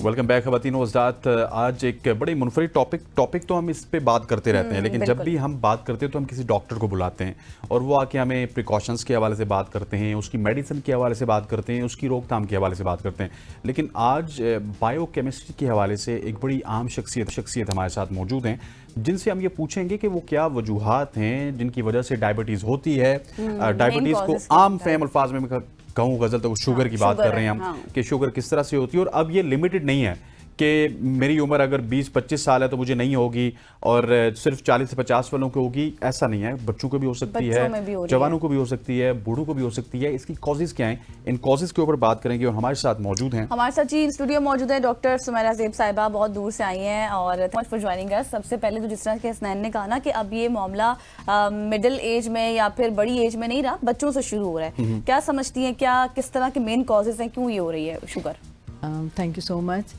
Welcome back ख़वातीन व हज़रात। आज एक बड़ी मुनफरिद टॉपिक तो हम इस पे बात करते रहते हैं, लेकिन जब भी हम बात करते हैं तो हम किसी डॉक्टर को बुलाते हैं और वो आके हमें प्रिकॉशंस के हवाले से बात करते हैं, उसकी मेडिसिन के हवाले से बात करते हैं, उसकी रोकथाम के हवाले से बात करते हैं। लेकिन आज बायोकेमिस्ट्री के हवाले से एक बड़ी आम शख्सियत हमारे साथ मौजूद हैं, जिनसे हम ये पूछेंगे कि वो क्या वजूहात हैं जिनकी वजह से डायबिटीज़ होती है। डायबिटीज़ को आम फहम अल्फाज में कहूँ गज़ल तो शुगर की बात कर रहे हैं हम कि शुगर किस तरह से होती है। और अब ये लिमिटेड नहीं है कि मेरी उम्र अगर 20-25 साल है तो मुझे नहीं होगी और सिर्फ 40 से 50 वालों को होगी, ऐसा नहीं है। बच्चों को भी हो सकती है, जवानों को भी हो सकती है, बूढ़ों को भी हो सकती है। इसकी कॉजेज़ क्या हैं, इन कॉजेज़ के ऊपर बात करेंगे। और हमारे साथ मौजूद हैं, हमारे साथ जी स्टूडियो मौजूद है डॉक्टर सुमेरा ज़ेब साहिबा, बहुत दूर से आई हैं और थैंक फॉर ज्वाइनिंग अस। सबसे पहले तो जिस तरह के हसनैन ने कहा ना कि अब ये मामला मिडिल एज में या फिर बड़ी एज में नहीं रहा, बच्चों से शुरू हो रहा है, क्या समझती हैं, क्या किस तरह के मेन कॉजेज़ हैं, क्यों ये हो रही है sugar? Thank you so much.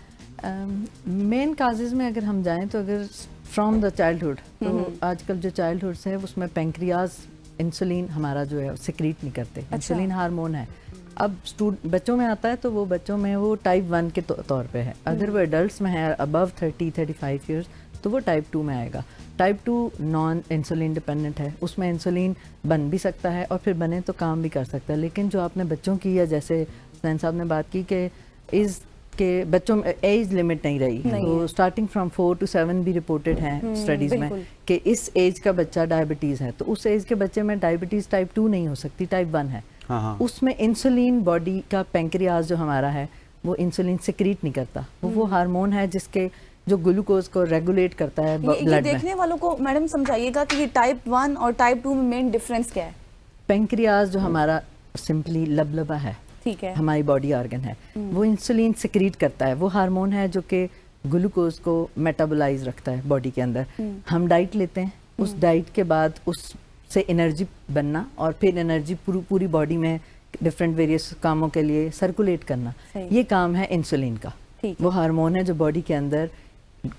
Main causes में अगर हम जाएं तो अगर फ्रॉम द चाइल्डहुड, तो आजकल जो चाइल्डहुड है उसमें पेंक्रियाज इंसुलिन हमारा जो है सिक्रीट नहीं करते। इंसुलिन हार्मोन है। अब बच्चों में आता है तो वो बच्चों में वो टाइप 1 के तौर पे है। अगर वो एडल्ट्स में है अबव 30-35 ईयर्स तो वो टाइप 2 में आएगा। टाइप 2 नॉन इंसुलिन डिपेंडेंट है, उसमें इंसुलिन बन भी सकता है और फिर बने तो काम भी कर सकता है। लेकिन जो आपने बच्चों की या जैसे सैन साहब ने बात की कि इस के बच्चों में एज लिमिट नहीं रही, तो स्टार्टिंग फ्रॉम 4 to 7 भी रिपोर्टेड हैं स्टडीज़ में कि इस एज का बच्चा डायबिटीज़ है। तो उस एज के बच्चे में डायबिटीज़ टाइप 2 नहीं हो सकती, टाइप 1 है। उसमें इंसुलिन बॉडी का पेंक्रियाज जो हमारा है वो इंसुलिन सिक्रीट नहीं करता। वो हार्मोन है जिसके जो ग्लूकोज को रेगुलेट करता है ब्लड में। देखने वालों को मैडम समझाइएगा कि ये टाइप 1 और टाइप 2 में मेन डिफरेंस क्या है? पेंक्रियाज जो हमारा सिंपली लबलबा है, ठीक है, हमारी बॉडी ऑर्गन है, वो इंसुलिन सिक्रीट करता है। वो हार्मोन है जो कि ग्लूकोज को मेटाबोलाइज रखता है बॉडी के अंदर। हम डाइट लेते हैं, उस डाइट के बाद उससे एनर्जी बनना और फिर एनर्जी पूरी बॉडी में डिफरेंट वेरियस कामों के लिए सर्कुलेट करना, ये काम है इंसुलिन का। वो हार्मोन है जो बॉडी के अंदर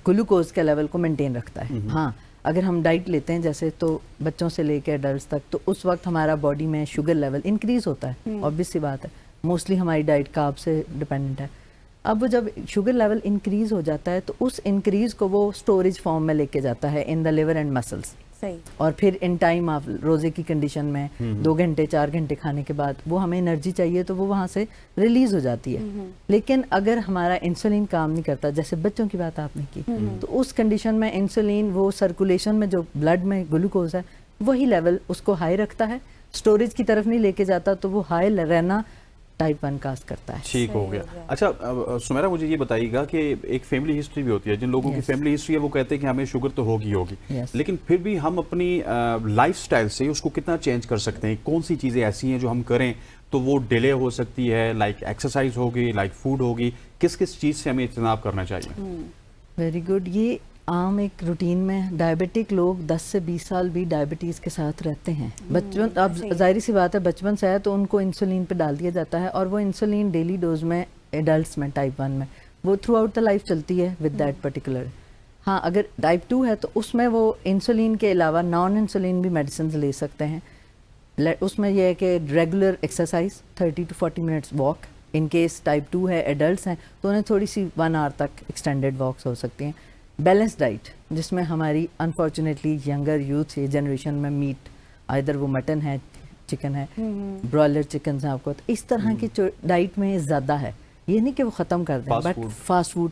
ग्लूकोज के लेवल को मेंटेन रखता है। हाँ, अगर हम डाइट लेते हैं जैसे तो बच्चों से लेकर एडल्ट्स तक, तो उस वक्त हमारा बॉडी में शुगर लेवल इंक्रीज होता है। ऑब्वियस सी बात है, मोस्टली हमारी डाइट कार्ब से डिपेंडेंट है। अब वो जब शुगर लेवल इंक्रीज हो जाता है तो उस इंक्रीज को वो स्टोरेज फॉर्म में लेके जाता है in the liver and muscles. सही। और फिर इन टाइम आप रोजे की कंडीशन में 2 घंटे 4 घंटे खाने के बाद वो हमें एनर्जी चाहिए तो वो वहाँ से रिलीज हो जाती है। लेकिन अगर हमारा इंसुलिन काम नहीं करता, जैसे बच्चों की बात आपने की, तो उस कंडीशन में इंसुलिन वो सर्कुलेशन में जो ब्लड में ग्लूकोज है वही लेवल उसको हाई रखता है, स्टोरेज की तरफ नहीं लेके जाता, तो वो हाई रहना टाइप 1 काज करता है। ठीक हो गया। अच्छा सुमेरा, मुझे ये बताइएगा कि एक फैमिली हिस्ट्री भी होती है। जिन लोगों की फैमिली हिस्ट्री है वो कहते हैं कि हमें शुगर तो होगी लेकिन फिर भी हम अपनी लाइफस्टाइल से उसको कितना चेंज कर सकते हैं? कौन सी चीज़ें ऐसी हैं जो हम करें तो वो डिले हो सकती है? लाइक एक्सरसाइज होगी, लाइक फूड होगी, किस किस चीज़ से हमें इज्तनाब करना चाहिए? Very good. ये आम एक रूटीन में डायबिटिक लोग 10 से 20 साल भी डायबिटीज़ के साथ रहते हैं। बचपन, अब जाहिर सी बात है, बचपन से है तो उनको इंसुलिन पे डाल दिया जाता है और वो इंसुलिन डेली डोज में एडल्ट्स में टाइप 1 में वो थ्रू आउट द लाइफ चलती है विद दैट पर्टिकुलर। हाँ, अगर टाइप 2 है तो उसमें वो इंसुलिन के अलावा नॉन इंसुलिन भी मेडिसिन ले सकते हैं। उसमें यह है कि regular exercise 30 to 40 minutes walk. In case type 2 है, एडल्ट्स हैं, तो उन्हें थोड़ी सी 1 आवर तक एक्सटेंडेड वॉक्स हो सकती हैं। बैलेंस डाइट, जिसमें हमारी अनफॉर्चुनेटली यंगर यूथ ये जनरेशन में मीट, आइदर वो मटन है, चिकन है, ब्रॉयलर चिकन है आपको, तो इस तरह की डाइट में ज़्यादा है। ये नहीं कि वो ख़त्म कर दें, but fast food,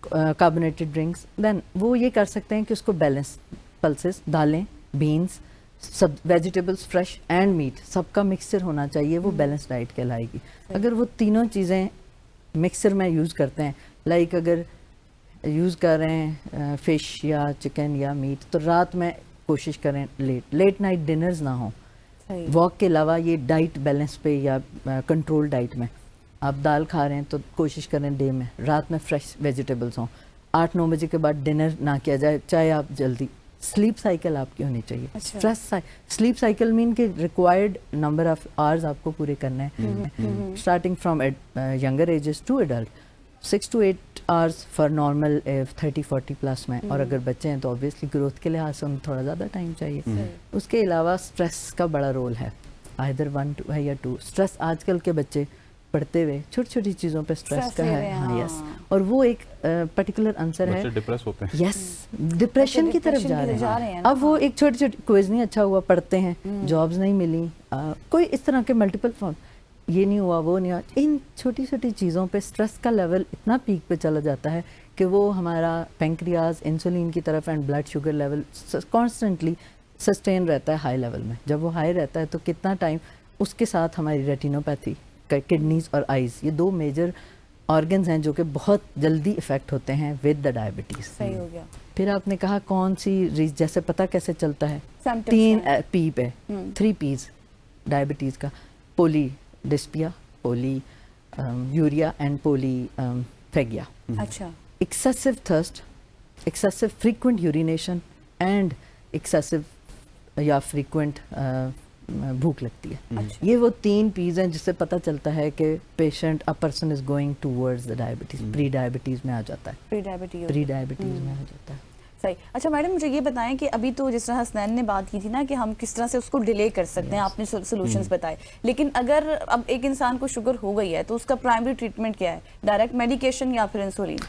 carbonated drinks, then वो ये कर सकते हैं कि उसको बैलेंस, पल्सेस, दालें, बीन्स, सब वेजिटेबल्स, फ्रेश एंड मीट, सबका मिक्सचर होना चाहिए, वो बैलेंस डाइट कहलाएगी। अगर वो तीनों चीज़ें मिक्सचर में यूज़ करते हैं, लाइक अगर यूज़ कर रहे हैं फ़िश या चिकन या मीट, तो रात में कोशिश करें लेट नाइट डिनर्स ना हो। वॉक के अलावा ये डाइट बैलेंस पे या कंट्रोल डाइट में आप दाल खा रहे हैं तो कोशिश करें डे में, रात में फ्रेश वेजिटेबल्स हों। 8-9 बजे के बाद डिनर ना किया जाए, चाहे आप जल्दी। स्लीप साइकिल आपकी होनी चाहिए। स्लीप साइकिल मीन कि रिक्वायर्ड नंबर ऑफ आवर्स आपको पूरे करने हैं, starting from younger ages to adult. 6 to 8 hours for normal 30-40 plus में। और अगर बच्चे हैं तो ऑब्वियसली ग्रोथ के लिहाज से उन्हें थोड़ा ज़्यादा टाइम चाहिए। उसके अलावा स्ट्रेस का बड़ा रोल है, आइदर 1 है या 2। स्ट्रेस, आजकल के बच्चे पढ़ते हुए छोटी छोटी चीज़ों पे स्ट्रेस Stress का ले है, रहे हैं, हाँ, हाँ। यस, और वो एक पर्टिकुलर आंसर है, बच्चे डिप्रेस होते हैं। यस, डिप्रेशन की तरफ depression जा की रहे तरफ जा रहे हैं। हैं ना, अब वो हाँ। एक छोटी छोटी क्विज नहीं अच्छा हुआ, पढ़ते हैं, जॉब्स नहीं मिली, कोई इस तरह के मल्टीपल फॉर्म, ये नहीं हुआ, वो नहीं हुआ, इन छोटी छोटी चीज़ों पे स्ट्रेस का लेवल इतना पीक पे चला जाता है कि वो हमारा पेंक्रियाज इंसुलिन की तरफ and blood sugar level constantly sustain रहता है हाई लेवल में। जब वो हाई रहता है तो कितना टाइम, उसके साथ हमारी रेटिनोपैथी, किडनीज और आइज़, ये दो मेजर ऑर्गन्स हैं जो कि बहुत जल्दी इफ़ेक्ट होते हैं विद द डायबिटीज़। सही हो गया। फिर आपने कहा कौन सी रीज, जैसे पता कैसे चलता है, Symptoms 3 हैं। पी पे, 3 पीज डायबिटीज़ का, पोली डिस्पिया, पोली यूरिया एंड पोली फेगिया। अच्छा, excessive thirst, excessive frequent urination and excessive या फ्रीक्वेंट भूख लगती है। ये वो 3 पीज हैं जिससे पता चलता है कि patient, a person is going towards the diabetes, pre diabetes में आ जाता है, प्री डायबिटीज। प्री डायबिटीज में आ जाता है। सही। अच्छा मैडम, मुझे ये बताएं कि अभी तो जिस तरह हसनैन ने बात की थी ना कि हम किस तरह से उसको डिले कर सकते हैं, आपने सोल्यूशंस बताए, लेकिन अगर अब एक इंसान को शुगर हो गई है तो उसका प्राइमरी ट्रीटमेंट क्या है? डायरेक्ट मेडिकेशन या फिर इंसुलिन?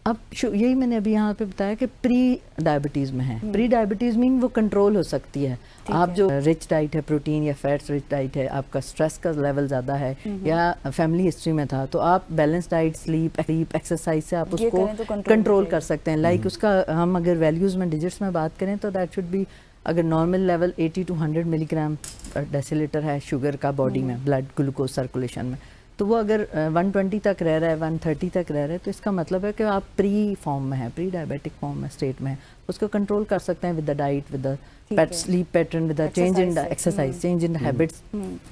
अब यही मैंने अभी यहाँ पे बताया कि प्री डायबिटीज़ में है। प्री डायबिटीज़ मीन वो कंट्रोल हो सकती है। आप जो रिच डाइट है, प्रोटीन या फैट्स रिच डाइट है, आपका स्ट्रेस का लेवल ज़्यादा है या फैमिली हिस्ट्री में था, तो आप बैलेंस डाइट, स्लीप, एक्सरसाइज से आप ये उसको करें तो control कंट्रोल में कर सकते हैं। लाइक उसका हम अगर वैल्यूज़ में, डिजिट्स में बात करें तो दैट शुड बी, अगर normal level 80 to 100 milligram decilitre है शुगर का बॉडी में, ब्लड ग्लूकोज सर्कुलेशन में, तो वो अगर 120 तक रह रहा है, 130 तक रह रहा है, तो इसका मतलब है कि आप प्री फॉर्म में है, प्री डायबिटिक फॉर्म में, स्टेट में है। उसको कंट्रोल कर सकते हैं with the diet, with the sleep pattern, with the change in the exercise, change in the habits.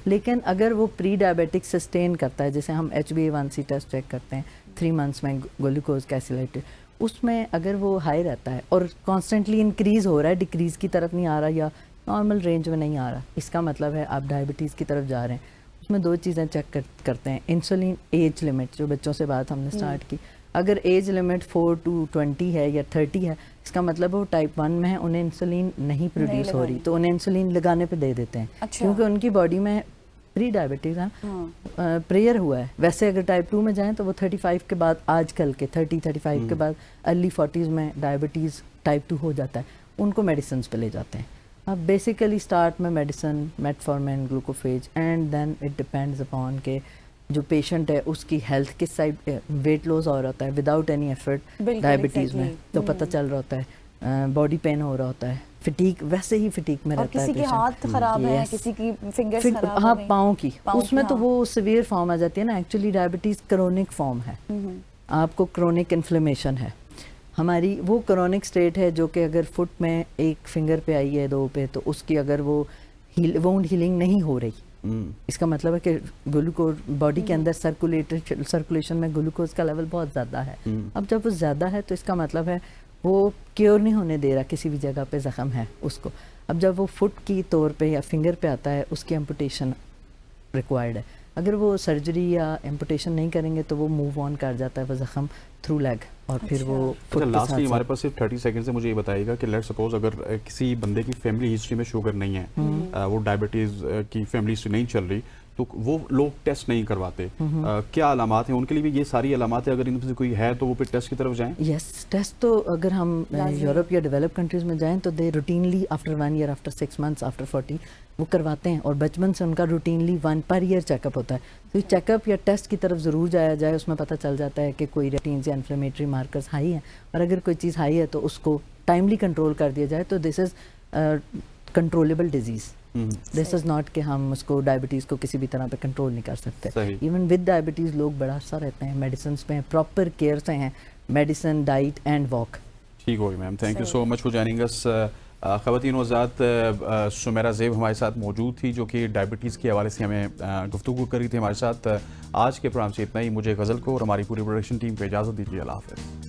लेकिन अगर वो प्री डायबिटिक सस्टेन करता है, जैसे हम HbA1c टेस्ट चेक करते हैं 3 months में, ग्लूकोज कैसिलेटेड, उसमें अगर वो हाई रहता है और कॉन्स्टेंटली इंक्रीज हो रहा है, डिक्रीज की तरफ नहीं आ रहा या नॉर्मल रेंज में नहीं आ रहा, इसका मतलब है आप डायबिटीज़ की तरफ जा रहे हैं। उसमें 2 चीज़ें चेक करते हैं, इंसुलिन एज लिमिट, जो बच्चों से बात हमने स्टार्ट की, अगर एज लिमिट 4 to 20 है या 30 है, इसका मतलब वो टाइप 1 में है, उन्हें इंसुलिन नहीं प्रोड्यूस हो रही, तो उन्हें इंसुलिन लगाने पे दे देते हैं। अच्छा। क्योंकि उनकी बॉडी में प्री डायबिटीज़ है, प्रेयर हुआ है। वैसे अगर टाइप 2 में जाएं तो वो 35 के बाद, आजकल के 30-35 के बाद अर्ली 40s में डायबिटीज़ टाइप 2 हो जाता है, उनको मेडिसिन पे ले जाते हैं। अब बेसिकली स्टार्ट में medicine, metformin, Glucophage, and then it depends upon के जो पेशेंट है उसकी हेल्थ किस साइड, वेट लॉस हो रहा होता है विदाउट एनी एफर्ट डायबिटीज़ में, तो पता चल रहा होता है, बॉडी पेन हो रहा होता है, फिटीक, वैसे ही फिटीक में और रहता है। किसी के हाथ खराब है, किसी की फिंगर्स खराब हाँ, हो गई, पाँव की, उसमें हाँ। तो वो सिवियर फॉर्म आ जाती है ना। एक्चुअली डायबिटीज़ क्रोनिक फॉर्म है, आपको क्रोनिक इन्फ्लेमेशन है। हमारी वो क्रोनिक स्टेट है जो कि अगर फुट में एक फिंगर पे आई है, 2 पे, तो उसकी अगर वो वुंड हीलिंग नहीं हो रही, इसका मतलब है कि ग्लूकोज बॉडी के अंदर सर्कुलेशन में ग्लूकोज का लेवल बहुत ज़्यादा है। अब जब वो ज़्यादा है तो इसका मतलब है वो क्योर नहीं होने दे रहा, किसी भी जगह पे ज़ख्म है उसको। अब जब वो फुट की तौर पे या फिंगर पे आता है, उसकी एम्पुटेशन रिक्वायर्ड है। अगर वो सर्जरी या एम्पुटेशन नहीं करेंगे तो वो मूव ऑन कर जाता है वो ज़ख्म थ्रू लेग, और फिर वो फुट के लास्टली साथ हमारे पास सिर्फ 30 सेकंड से मुझे ये बताइएगा कि लेट सपोज अगर किसी बंदे की फैमिली हिस्ट्री में शुगर नहीं है, वो डायबिटीज़ की फैमिली हिस्ट्री नहीं चल रही, तो वो लोग टेस्ट नहीं करवाते, क्या अलामात हैं उनके लिए भी? ये सारी अलामात है, अगर इनमें से कोई है तो वो फिर टेस्ट की तरफ जाएं। यस, टेस्ट तो अगर हम यूरोप या डेवलप कंट्रीज में जाएं तो they routinely after 1 year, after 6 months, after 40 वो करवाते हैं, और बचपन से उनका रूटीनली 1 per year चेकअप होता है। तो चेकअप या टेस्ट की तरफ ज़रूर जाया जाए, उसमें पता चल जाता है कि कोई रेटिन्स या इन्फ्लेमेटरी मार्कर्स हाई हैं, और अगर कोई चीज़ हाई है तो उसको टाइमली कंट्रोल कर दिया जाए, तो this is controllable disease. This is not कि हम उसको डायबिटीज़ को किसी भी तरह पे कंट्रोल नहीं कर सकते। इवन विद डायबिटीज़ लोग बड़ा सा रहते हैं, मेडिसिन पे हैं, प्रॉपर केयर से हैं, मेडिसिन, डाइट एंड वॉक। ठीक होगी ma'am, thank you so much for joining us. ख़वातीन हज़रात, सुमेरा ज़ेब हमारे साथ मौजूद थी जो कि डायबिटीज़ के हवाले से हमें गुफ्तगू करी थी हमारे साथ। आज के प्रोग्राम से इतना ही। मुझे गज़ल को और हमारी पूरी प्रोडक्शन टीम को इजाज़त दीजिए। अल्लाह हाफ़िज़।